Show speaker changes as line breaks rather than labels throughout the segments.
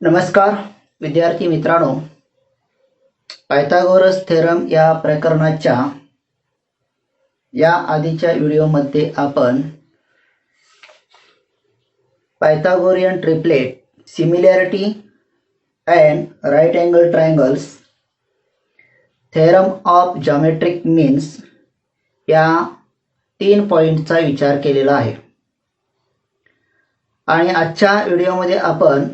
नमस्कार विद्यार्थी मित्रांनो, पायथागोरस थेरम या प्रकरणाच्या या आधीच्या व्हिडिओमध्ये आपण Pythagorean triplet, similarity and right angle triangles, theorem of geometric means या 3 पॉईंटचा विचार केलेला आहे. आणि आजच्या व्हिडिओमध्ये आपण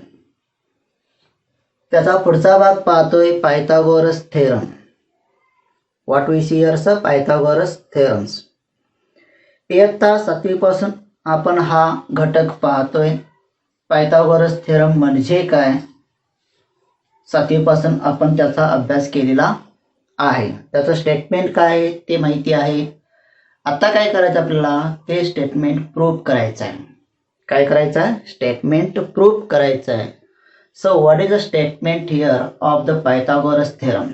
त्याचा पुढचा भाग पाहतोय, Pythagoras theorem. What we see here's Pythagoras theorems. इयत्ता 7वी पासून आपण हा घटक पाहतोय. पायथागोरस थेरम म्हणजे काय, 7वी पासून आपण त्याचा अभ्यास केलेला आहे. त्याचं स्टेटमेंट काय आहे ते माहिती आहे. आता काय करायचं आपल्याला, ते स्टेटमेंट प्रूव्ह करायचं आहे. काय करायचं आहे, स्टेटमेंट प्रूव्ह करायचं आहे. So what is the statement here of the Pythagoras theorem?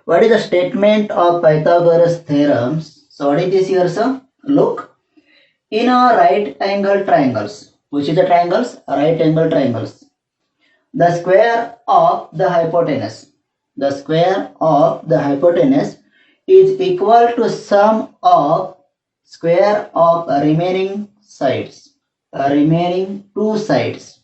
What is the statement of Pythagoras theorem? So what is this here, sir? Look, in a right angle triangles, which is the triangles? Right angle triangles. The square of the hypotenuse is equal to sum of square of remaining sides, remaining two sides.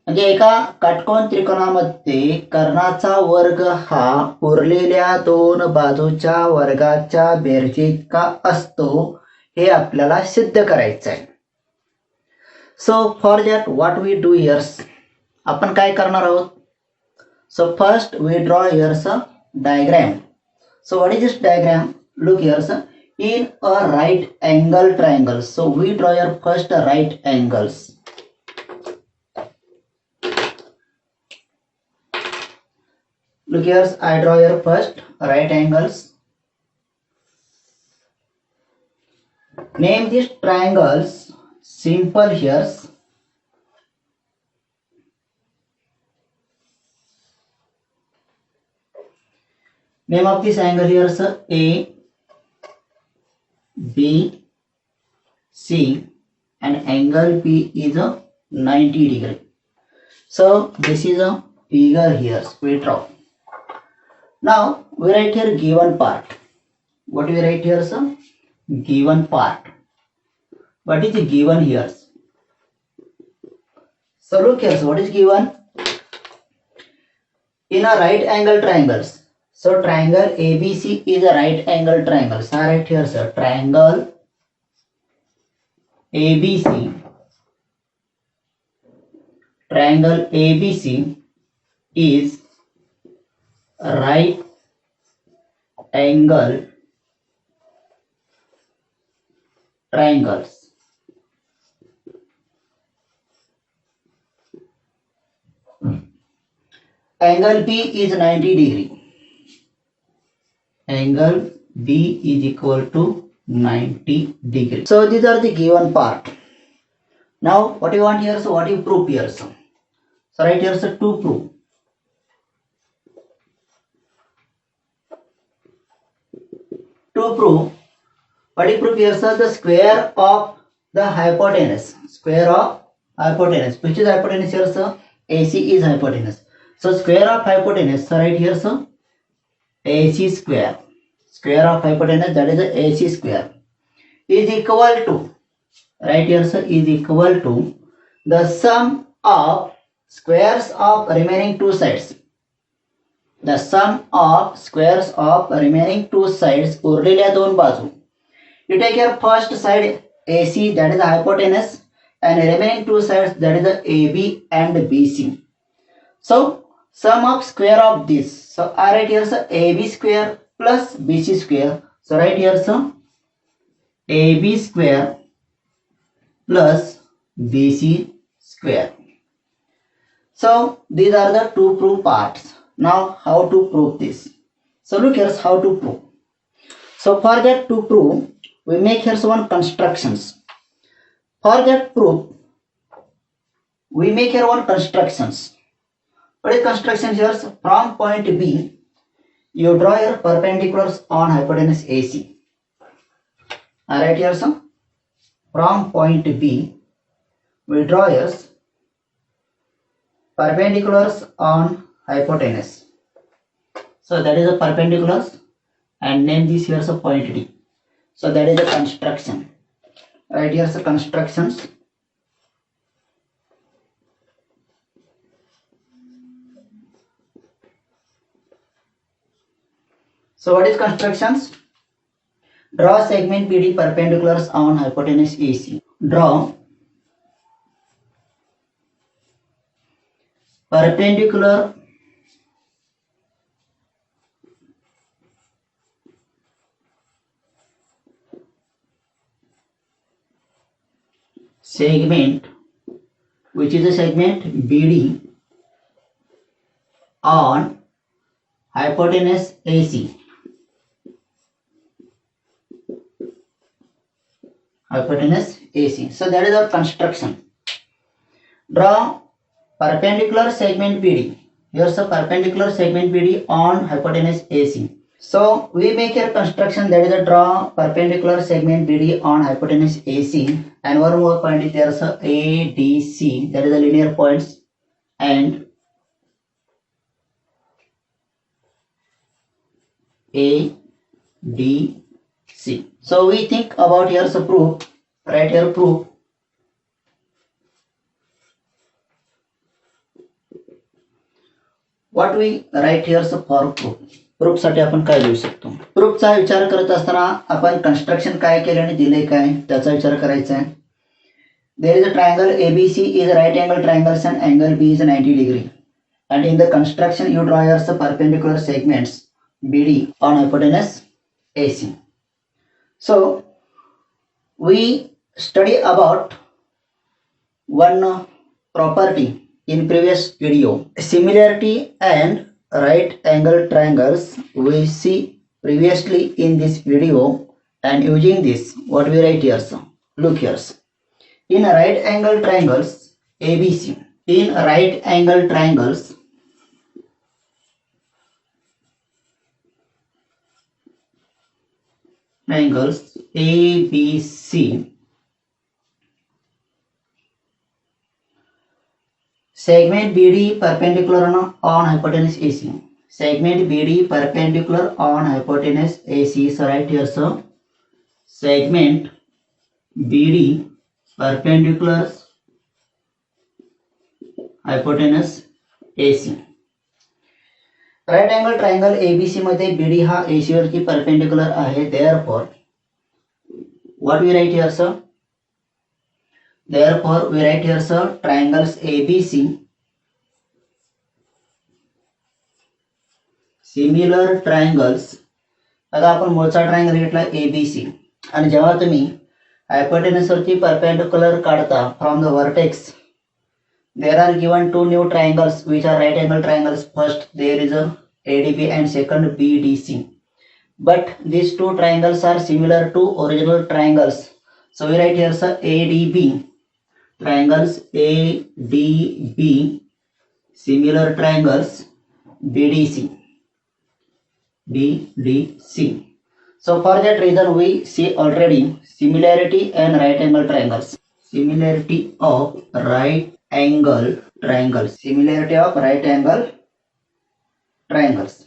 म्हणजे एका काटकोन त्रिकोणामध्ये कर्णाचा वर्ग हा उरलेल्या दोन बाजूच्या वर्गाच्या बेरजेइतका असतो, हे आपल्याला सिद्ध करायचं आहे. So for that what we do here's, आपण काय करणार आहोत. So first we draw here's a diagram. So what is this diagram, look here's in a right angle triangle. So we draw here first right angles. Look here, I draw here first right angles. Name these triangles simple here. Name of this angle here sir, A, B, C, and angle B is a 90 degree. So this is a figure here, we draw. Now we write here given part. What we write here sir, given part. What is given here? So look here, so what is given? In a right angle triangles. So triangle ABC is a right angle triangle. So I write here sir, triangle ABC. Triangle ABC is right angle triangles. Angle B is 90 degree. Angle B is equal to 90 degree. So these are the given part. Now what you want here, so what you prove here, so write here so to prove. To prove, what you prove here sir, the square of the hypotenuse. Square of hypotenuse, which is hypotenuse here sir, AC is hypotenuse. So square of hypotenuse, so right here sir, AC square. Square of hypotenuse, that is the AC square, is equal to, right here sir, is equal to the sum of squares of remaining two sides. The sum of squares of remaining two sides, उरलेल्या दोन बाजू. You take your first side AC, that is the hypotenuse, and remaining two sides, that is the AB and BC. So sum of square of this, so I write here sir, AB square plus BC square. So right here sir, AB square plus BC square. So these are the two proof parts. Now how to prove this? So look here how to prove. So for that to prove, we make here one constructions. For that proof, we make here one constructions. What is construction here? So from point B, you draw your perpendiculars on hypotenuse AC. I write here some, from point B, we draw here perpendiculars on hypotenuse. So that is a perpendiculars, and name this here as a point D. So that is a construction. Right here are constructions. So what is constructions? Draw segment BD perpendiculars on hypotenuse AC. Draw perpendicular segment, which is a segment BD on hypotenuse AC. Hypotenuse AC. So that is our construction. Draw perpendicular segment BD. Here's a perpendicular segment BD on hypotenuse AC. So we make a construction, that is a draw perpendicular segment BD on hypotenuse AC, and one more point is there, so ADC, that is the linear points, and ADC. So we think about here so proof, right here proof. What we write here so for proof. Proof साठी आपण काय लिहू शकतो? प्रूफचा विचार करत असताना आपण construction काय केले आणि दिले काय त्याचा विचार करायचा आहे. There is a triangle ABC is a right angle triangle and angle B is 90 degree, and in the construction you draw your perpendicular segments BD on hypotenuse AC. So we study about one property in previous video, similarity and right angle triangles we see previously in this video, and using this what we write here. So look here, in right angle triangles ABC, in right angle triangles ABC, segment BD perpendicular on hypotenuse AC. Segment BD perpendicular on hypotenuse AC. So right here, so segment BD perpendicular hypotenuse AC. Right angle triangle ABC मध्ये BD हा AC वरती perpendicular आहे. Therefore what we write here, sir? Therefore we write here, sir, triangles ABC, similar triangles. आता आपण मूळचा triangle घेतला ABC, आणि जेव्हा तुम्ही हायपोटेनस वरती परपेंडिक्युलर काढता from the vertex, there are given two new triangles which are right angle triangles. First there is a ADB and second BDC, but these two triangles are similar to original triangles. So we write here, sir, ADB, triangles ADB, similar triangles BDC. So for that reason we see already similarity and right angle triangles. Similarity of right angle triangles. Similarity of right angle triangles.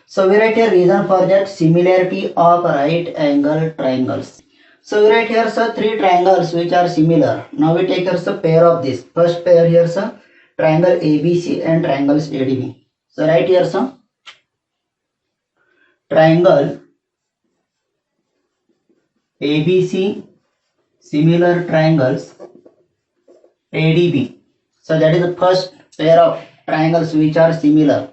So we write here reason for that similarity of right angle triangles. So we write here, sir, three triangles which are similar. Now we take here, sir, pair of this. First pair here, sir, triangle ABC and triangles ADB. So write here, sir, triangle ABC, similar triangles ADB. So that is the first pair of triangles which are similar.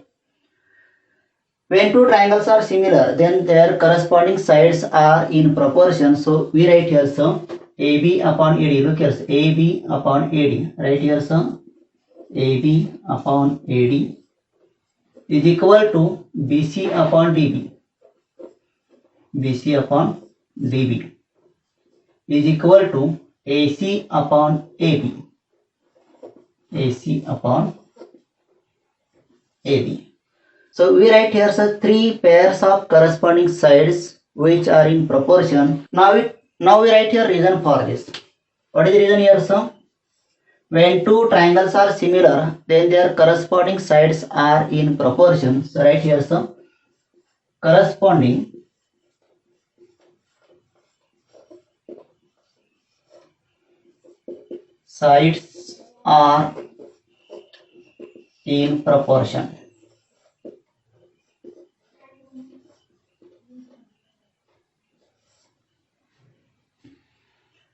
When two triangles are similar, then their corresponding sides are in proportion. So we write here, sir, AB upon AD. Look here, sir, AB upon AD. Right here, sir, AB upon AD is equal to BC upon DB. BC upon DB is equal to AC upon AB. AC upon AB. So we write here, sir, three pairs of corresponding sides which are in proportion. Now we write here reason for this. What is the reason here, sir? When two triangles are similar, then their corresponding sides are in proportion. So right here some corresponding sides are in proportion.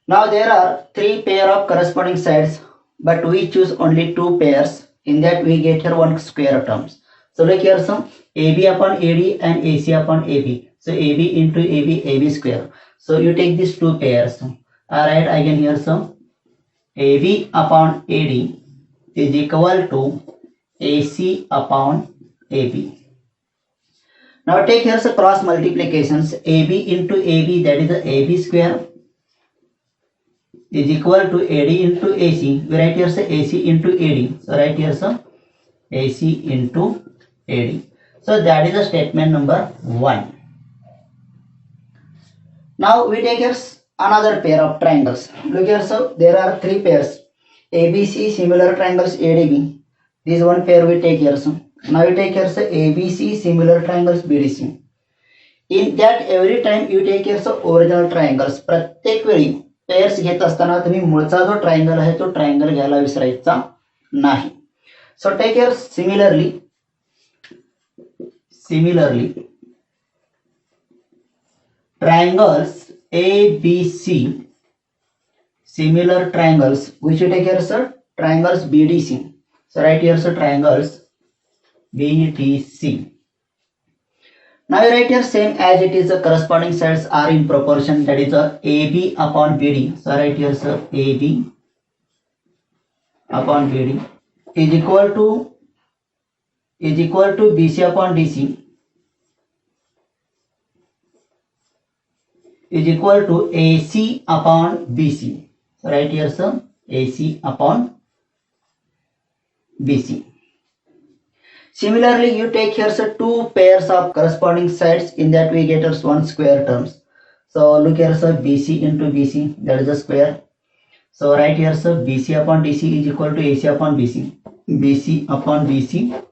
Now there are three pair of corresponding sides, but we choose only two pairs. In that we get here one square terms. So look here some AB upon AD and AC upon AB. So AB into AB square. So you take these two pairs. Alright, I can here some AB upon AD is equal to AC upon AB. Now take here some cross multiplications. AB into AB, that is the AB square, is equal to AD into AC. We write here say AC into AD. So write here some AC into AD. So that is the statement number 1. Now we take here another pair of triangles. Look here, so there are three pairs. ABC similar triangles ADB. This one pair we take here. So now we take here say ABC similar triangles BDC. In that every time you take here so original triangles. प्रत्येक वेळी pairs घेत असताना तुम्ही मूळचा जो triangle आहे तो triangle घ्यायला विसरायचा नाही. So take here similarly triangles ABC, similar triangles which you take here sir triangles BDC. So right here sir triangles BDC. Now you write here same as it is the corresponding sides are in proportion, that is AB upon BD. So right here sir AB upon BD is equal to BC upon DC is equal to AC upon BC. So right here sir AC upon BC. Similarly, you take here sir two pairs of corresponding sides. In that we get us one square terms. So look here sir BC into BC, that is a square. So right here sir BC upon DC is equal to AC upon BC. BC upon BC.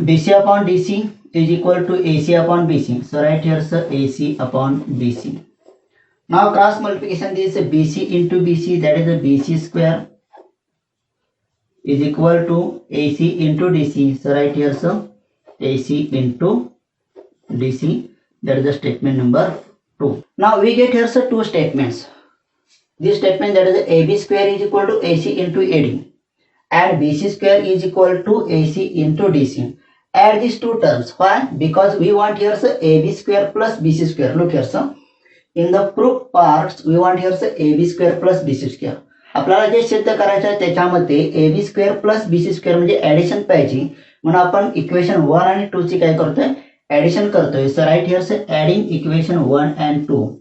BC upon DC is equal to AC upon BC. So right here sir AC upon BC. Now cross multiplication, this is BC into BC, that is a BC square is equal to AC into DC. So right here so AC into DC, that is the statement number 2. Now we get here so two statements. This statement, that is AB square is equal to AC into AD and BC square is equal to AC into DC. Add these two terms. Why? Because we want here so AB square plus BC square. Look here so in the proof parts we want here so AB square plus BC square. आपल्याला जे सिद्ध करायचं आहे त्याच्यामध्ये AB square plus BC square म्हणजे addition पाहिजे, म्हणून आपण equation 1 आणि 2 ची काय करतोय ऍडिशन करतोय. सो राइट हियर से adding equation 1 and 2,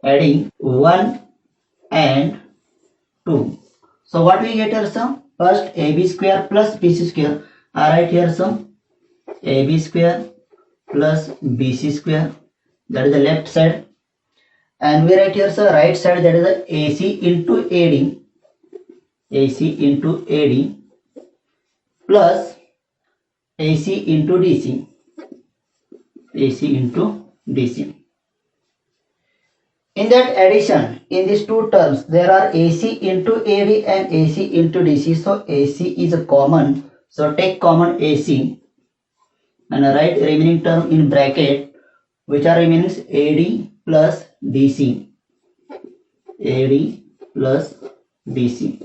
adding 1 and 2. So what we get here sir, first AB square plus BC square. I write here some AB square plus BC square, that is the left side. And we write here sir right side, that is the AC into AD plus AC into DC. In that addition, in these two terms there are AC into AD and AC into DC. So AC is a common, so take common AC and write remaining term in bracket, which are remaining AD plus DC. AD plus DC.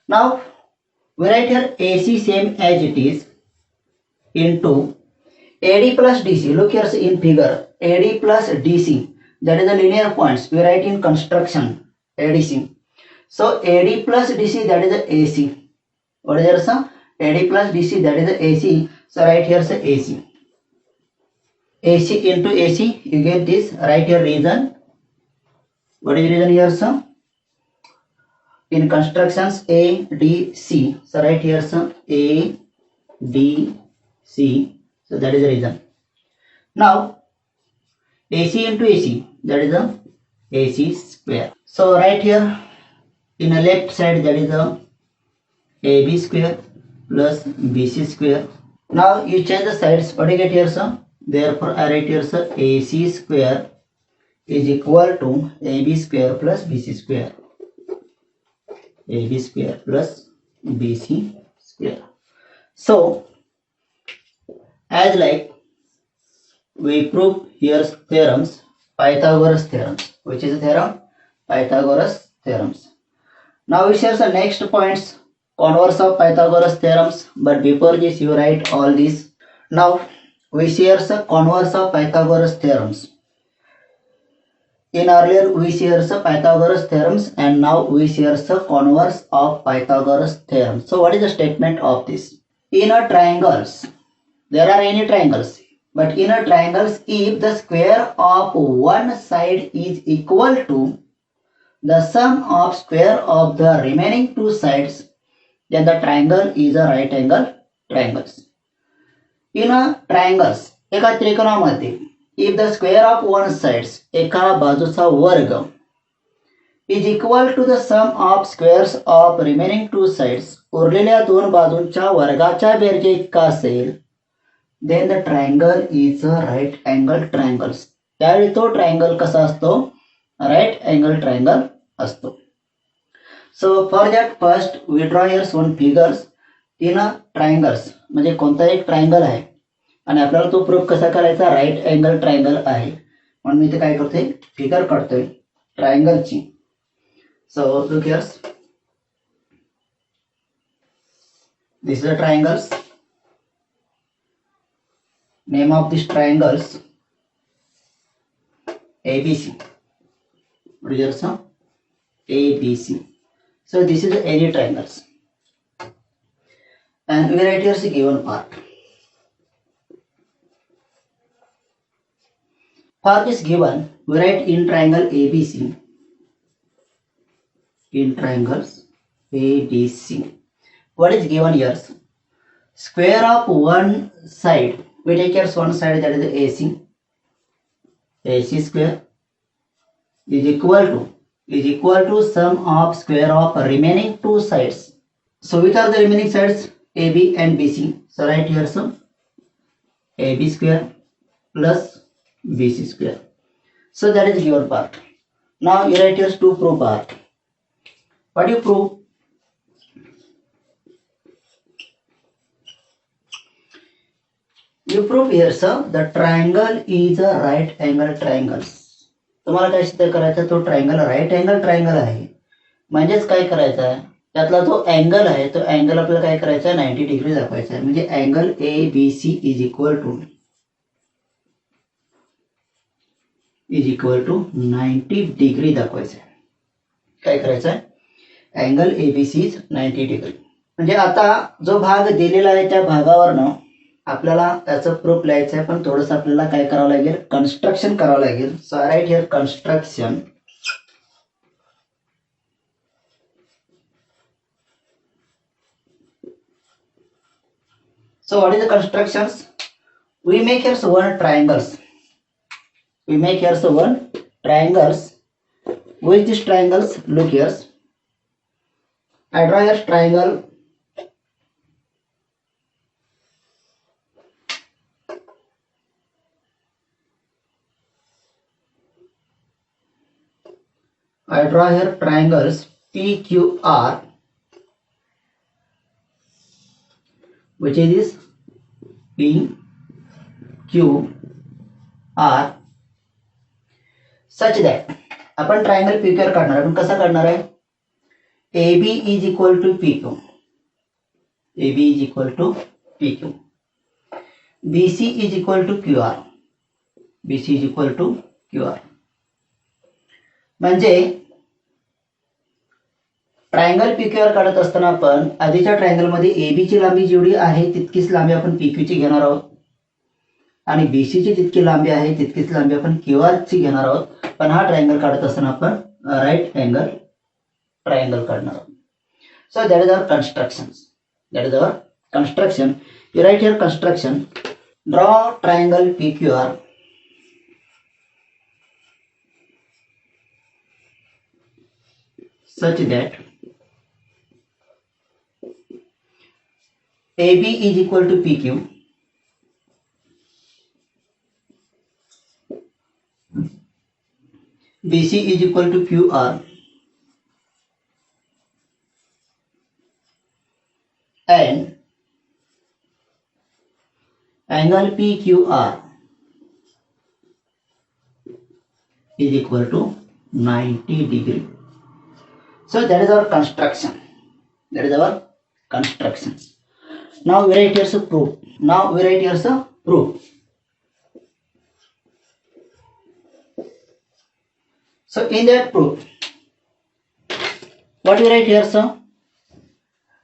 Now we write here AC same as it is into AD plus DC. Look here in figure, AD plus DC, that is the linear points. We write in construction ADC. So AD plus DC, that is the AC. What is there sir? AD plus DC, that is the AC. So right here say AC. AC into AC, you get this. Right here reason. What is the reason here sir? In constructions ADC. So right here sir ADC. So that is the reason. Now AC into AC, that is the AC square. So right here in a left side, that is a AB square plus BC square. Now you change the sides. What do you get here, sir? Therefore I write here, sir, AC square is equal to AB square plus BC square. AB square plus BC square. So as like we prove here theorems, Pythagoras theorems. Which is a theorem? Pythagoras theorems. Now we share the next points, converse of Pythagoras theorems. But before this, you write all these. Now we share the converse of Pythagoras theorems. In earlier we share the Pythagoras theorems, and now we share the converse of Pythagoras theorem. So what is the statement of this? In a triangles, there are any triangles, but in a triangles, if the square of one side is equal to the sum of square of the remaining two sides, then the triangle is a right angle triangles. In a triangles, एका त्रिकोणामध्ये if the square of one sides, एका बाजूचा वर्ग, is equal to the sum of squares of remaining two sides, उरलेल्या दोन बाजूंच्या वर्गाच्या बेरजे इतका असेल, then the triangle is a right angle triangles. त्यावेळी तो ट्रायंगल कसा असतो? राईट अँगल ट्रायंगल असतो. So for that first we draw here one figures in a triangles, म्हणजे कोणता एक ट्रायंगल आहे आणि आपल्याला तो प्रूफ कसा करायचा? राईट अँगल ट्रायंगल आहे. म्हणून मी इथे काय करतोय? फिगर काढतोय ट्रायंगलची. So look here, this is a triangles. Name of this triangles ABC. What is your sum? ABC. So this is any triangles, and we write here the given part. For this given, we write in triangle ABC. In triangles ABC, what is given here? Square of one side, we take here one side, that is the AC. AC square is equal to sum of square of remaining two sides. So which are the remaining sides? AB and BC. So write here sum AB square plus BC square. So that is given part. Now you write here to prove part. What do you prove? You prove here, sir, the triangle is a right angle triangles. तुम्हाला काय सिद्ध करायचं? तो triangle right angle triangle आहे. म्हणजेच काय करायचं आहे? त्यातला जो अँगल आहे तो अँगल आपल्याला काय करायचा आहे? 90 डिग्री दाखवायचा आहे. म्हणजे angle ABC is equal to 90 degree दाखवायचं आहे. काय करायचं आहे? Angle ABC is 90 degree. म्हणजे आता जो भाग दिलेला आहे त्या भागावरनं आपल्याला त्याचं प्रूफ लिहायचं आहे, पण थोडंसं आपल्याला काय करावं लागेल? कन्स्ट्रक्शन करावं लागेल. So I write here construction. So what is the constructions? We make here one triangles. With these triangles, look here. I draw here triangle. I draw here triangles PQR, which is this PQR, such that आपण triangle PQR काढणार आहे. पण कसा काढणार आहे? AB is equal to PQ. AB is equal to PQ. BC is equal to QR. BC is equal to QR. म्हणजे triangle PQR काढत असताना आपण आधीच्या ट्रायंगल मध्ये AB ची लांबी जेवढी आहे तितकीच लांबी आपण PQ ची घेणार आहोत, आणि BC ची जितकी लांबी आहे तितकीच लांबी आपण QR ची घेणार आहोत. पण हा ट्रायंगल काढत असताना आपण राईट अँगल ट्रायंगल काढणार आहोत. So that is our construction. You write here construction. Draw triangle PQR such that AB is equal to PQ. BC is equal to QR. And angle PQR is equal to 90 degree. So that is our construction. That is our construction. Now we write here a proof. Now we write here a proof. So in that proof, what we write here, sir?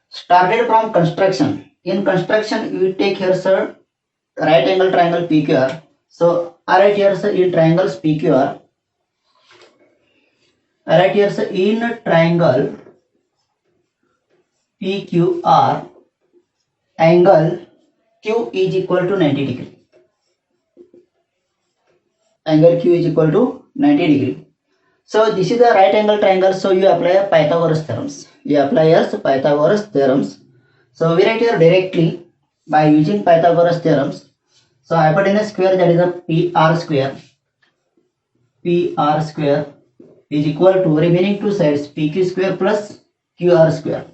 Started from construction. In construction, we take here, sir, right angle triangle PQR. So I write here, sir, in triangles PQR. I write here, sir, in triangle PQR, angle Q is equal to 90 degree. Angle Q is equal to 90 degree. So this is the right angle triangle. So you apply Pythagoras theorems. You apply as Pythagoras theorems. So we write here directly by using Pythagoras theorems. So hypotenuse square, that is a PR square. PR square is equal to remaining two sides PQ square plus QR square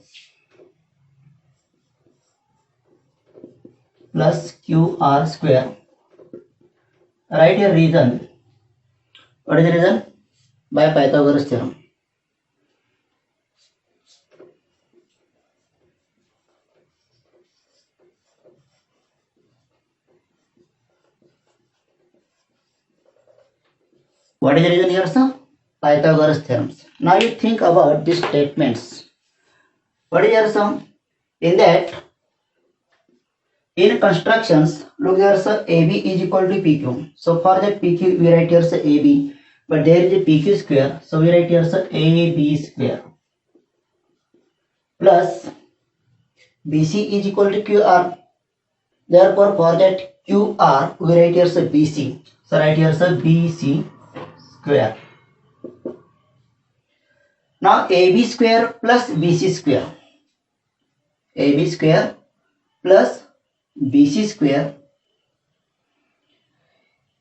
plus QR square. Write a reason. What is the reason? By Pythagoras theorem. What is the reason here, sir? Pythagoras theorems. Now you think about these statements. What is here, sir? In that, in constructions, look here, sir, AB is equal to PQ. So for that PQ, we write here, sir, AB. But there is a PQ square. So we write here, sir, AB square. Plus BC is equal to QR. Therefore, for that QR, we write here, sir, BC. So write here, sir, BC square. Now AB square plus BC square. AB square plus BC square.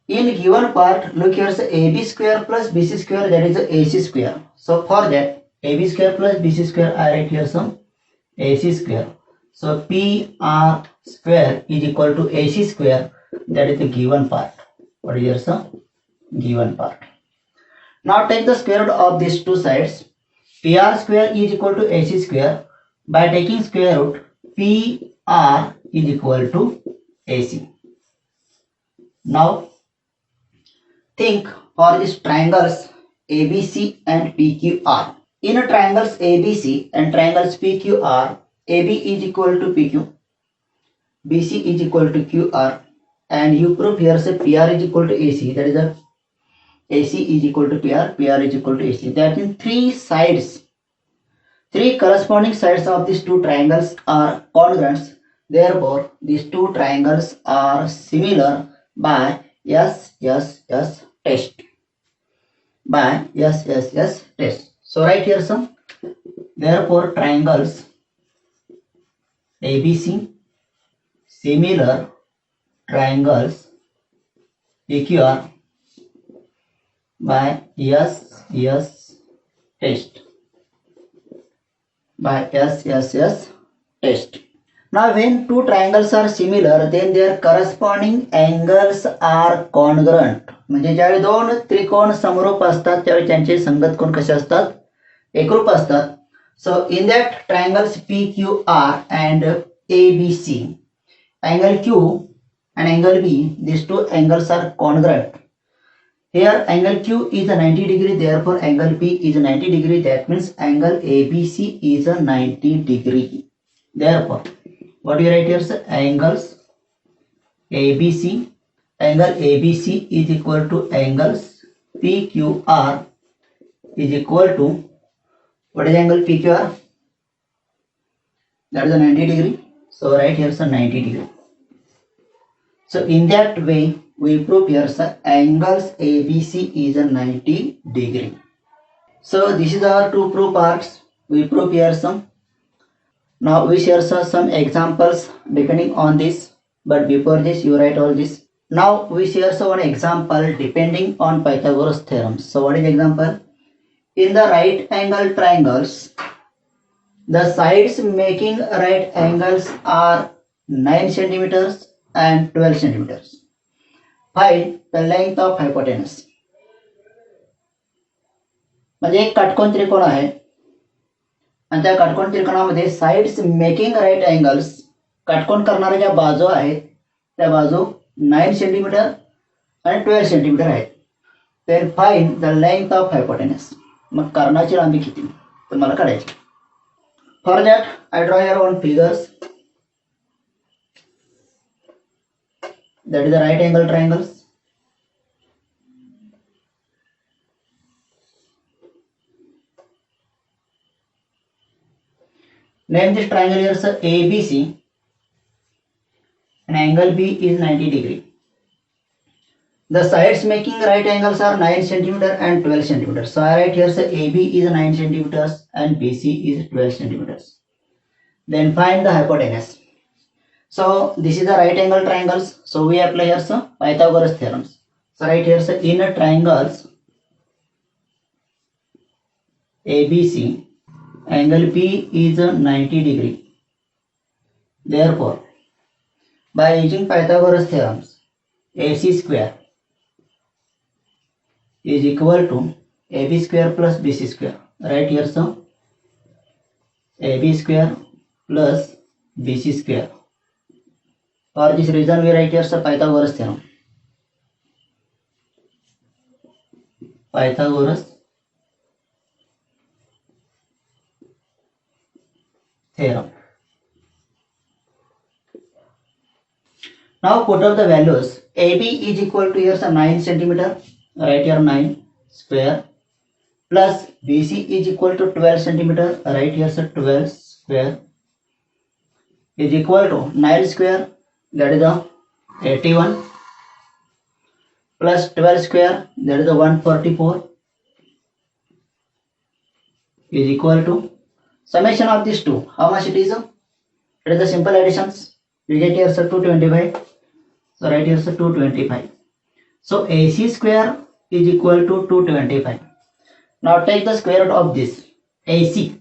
In given part, look here, so AB square plus BC square, that is AC square. So for that, AB square plus BC square, I write here some AC square. So PR square is equal to AC square, that is the given part. What is here, some given part. Now take the square root of these two sides. PR square is equal to AC square. By taking square root, PR is equal to AC. Now think for these triangles ABC and PQR. In a triangles ABC and triangles PQR, AB is equal to PQ, BC is equal to QR, and you prove here say PR is equal to AC. That is a AC is equal to PR, PR is equal to AC. That means three corresponding sides of these two triangles are congruent. Therefore, these two triangles are similar by test. By test. So write here some. Therefore, triangles ABC similar triangles PQR by test. By test. Now when two triangles are similar, then their corresponding angles are congruent. म्हणजे ज्यावेळी दोन त्रिकोण समरूप असतात त्यावेळी त्यांचे संगत कोण कसे असतात, एकरूप असतात. So in that triangles PQR and ABC, angle Q and angle B, these two angles are congruent. Here angle Q is a 90 degree, therefore angle B is a 90 degree. That means angle ABC is a 90 degree. Therefore, what do you write here, sir? Angles ABC. Angle ABC is equal to angles PQR is equal to, what is angle PQR? That is a 90 degree. So right here, sir, 90 degree. So in that way, we prove here, sir, angles ABC is a 90 degree. So this is our two proof parts. We prove here some. Now we share some examples depending on this, but before this you write all this. Now we share one example depending on Pythagoras theorem. So what is example? In the right angle triangles, the sides making right angles are 9 centimeters and 12 centimeters. Find the length of hypotenuse. म्हणजे एक काटकोन त्रिकोण आहे आणि त्या काटकोन त्रिकोणामध्ये sides making right angles, काटकोन करणाऱ्या ज्या बाजू आहेत त्या बाजू 9 सेंटीमीटर आणि 12 सेंटीमीटर आहेत. Then find the length of hypotenuse. मग कर्णाची लांबी किती तुम्हाला काढायची. For that I draw your own figures. That is the right angle triangles. Name this triangle here, sir. ABC and angle B is 90 degree. The sides making right angles are 9 centimeter and 12 centimeters. So I write here, sir, AB is 9 centimeters and BC is 12 centimeters. Then find the hypotenuse. So this is the right angle triangles. So we apply here some Pythagoras theorems. So right here, sir, in a triangles ABC, angle P is 90 degree. Therefore, by using Pythagoras theorems, AC square is equal to AB square plus BC square. Right here, sir, AB square plus BC square. For this reason we write here the Pythagoras theorem. Pythagoras theorem. Now put up the values. AB is equal to here 9 centimeter. Write here 9 square plus BC is equal to 12 centimeter. Write here 12 square is equal to 9 square, that is the 81, plus 12 square, that is the 144, is equal to summation of these two. How much it is? It is the simple additions. We get here 225. So right here 225. So AC square is equal to 225. Now take the square root of this. AC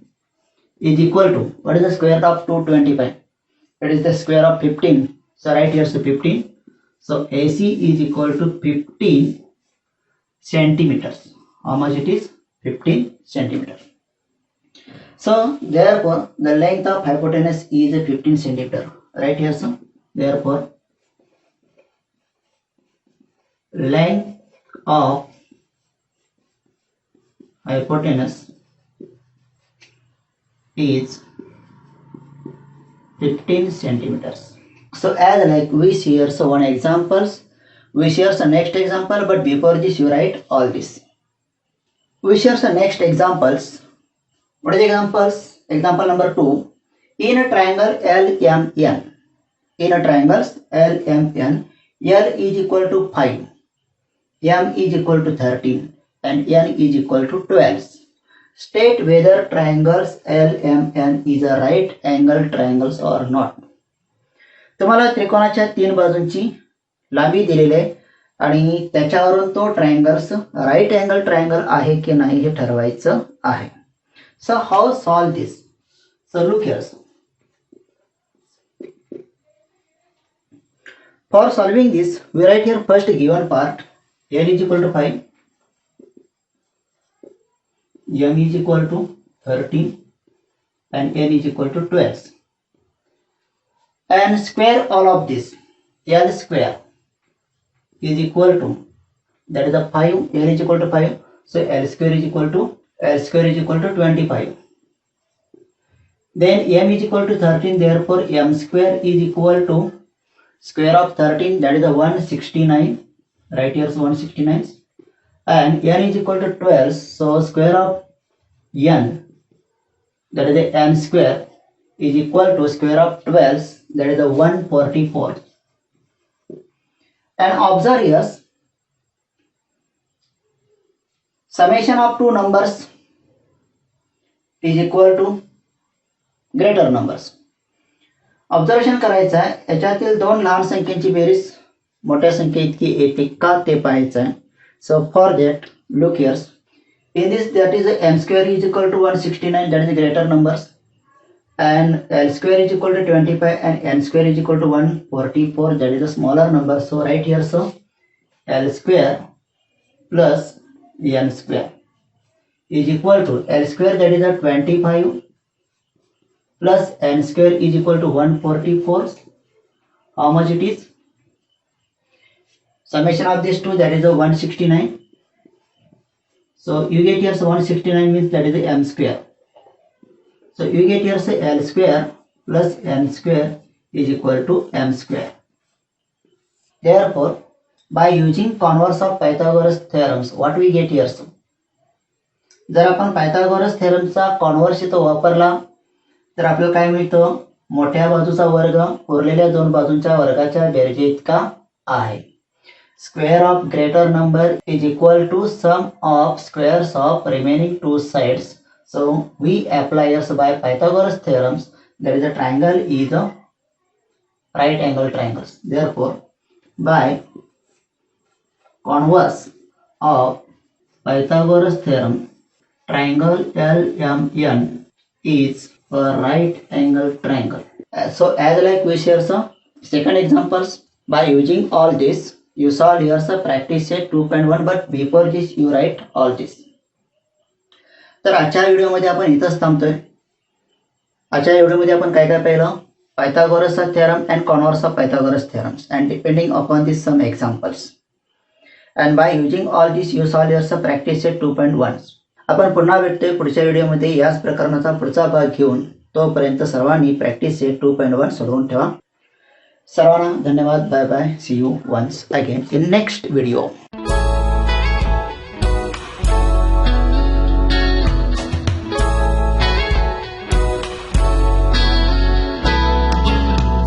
is equal to, what is the square root of 225? It is the square of 15. So right here 15. So AC is equal to 15 centimeters. How much it is? 15 centimeters. So therefore the length of hypotenuse is 15 centimeter. Right here, so therefore length of hypotenuse is 15 centimeters. So as like we share one examples, we share the next example, but before this you write all this. We share the next examples. What is the examples? Example number 2. In a triangle LMN, in a triangles LMN, L is equal to 5, M is equal to 13 and N is equal to 12. State whether triangles LMN is a right angle triangles or not. तुम्हाला त्रिकोणाच्या 3 बाजूंची लांबी दिलेली आहे आणि त्याच्यावरून तो triangles right angle triangle आहे की नाही हे ठरवायचं आहे. So how solve this? So look here. For solving this we write here first given part. L is equal to 5, M is equal to 13 and N is equal to 12. And square all of this. L square is equal to, that is the 5, L is equal to 5, so L square is equal to 25. Then M is equal to 13, therefore M square is equal to square of 13, that is the 169, right here is 169, and N is equal to 12, so square of N, that is the M square, is equal to square of 12, that is the 144. And observe here, summation of two numbers is equal to greater numbers. Observation करायचं आहे, याच्यातील दोन लहान संख्येची berries मोठ्या संख्ये इतकी येते का ते पाहायचं आहे. So for that look here's. In this, that is m square is equal to 169, that is the greater numbers, and l square is equal to 25 and n square is equal to 144, that is the smaller number. So right here, so l square plus n square is equal to l square, that is a 25, plus n square is equal to 144. How much it is? Summation of these two, that is a 169. So you get here, so 169 means that is the m square. So you get here, say l square plus n square is equal to m square. Therefore, by using converse of Pythagoras theorems, what we get here? So, जर आपण Pythagoras थेरमचा converse इथं वापरला तर आपल्याला काय मिळतं? मोठ्या बाजूचा वर्ग उरलेल्या दोन बाजूंच्या वर्गाच्या बेरजे इतका आहे. Square of greater number is equal to sum of squares of remaining two sides. So we apply as by Pythagoras theorems, that is a triangle is a right angle triangles. Therefore, by converse of Pythagoras theorem, triangle LMN is a right angle triangle. So as like we share some second examples, by using all this, you solve here sir practice set 2.1, but before this you write all this. तर आजच्या व्हिडिओमध्ये आपण इथंच थांबतोय. आजच्या व्हिडिओमध्ये आपण काय काय पाहिलं? पायथागोरसचा theorem and converse of Pythagoras theorems and depending upon this some examples. And by using all this you solve your practice set 2.1. आपण पुन्हा भेटतोय पुढच्या व्हिडिओमध्ये याच प्रकरणाचा पुढचा भाग घेऊन. तोपर्यंत सर्वांनी प्रॅक्टिस सेट 2.1 सोडवून ठेवा. सर्वांना धन्यवाद. Bye bye. See you once again in next video.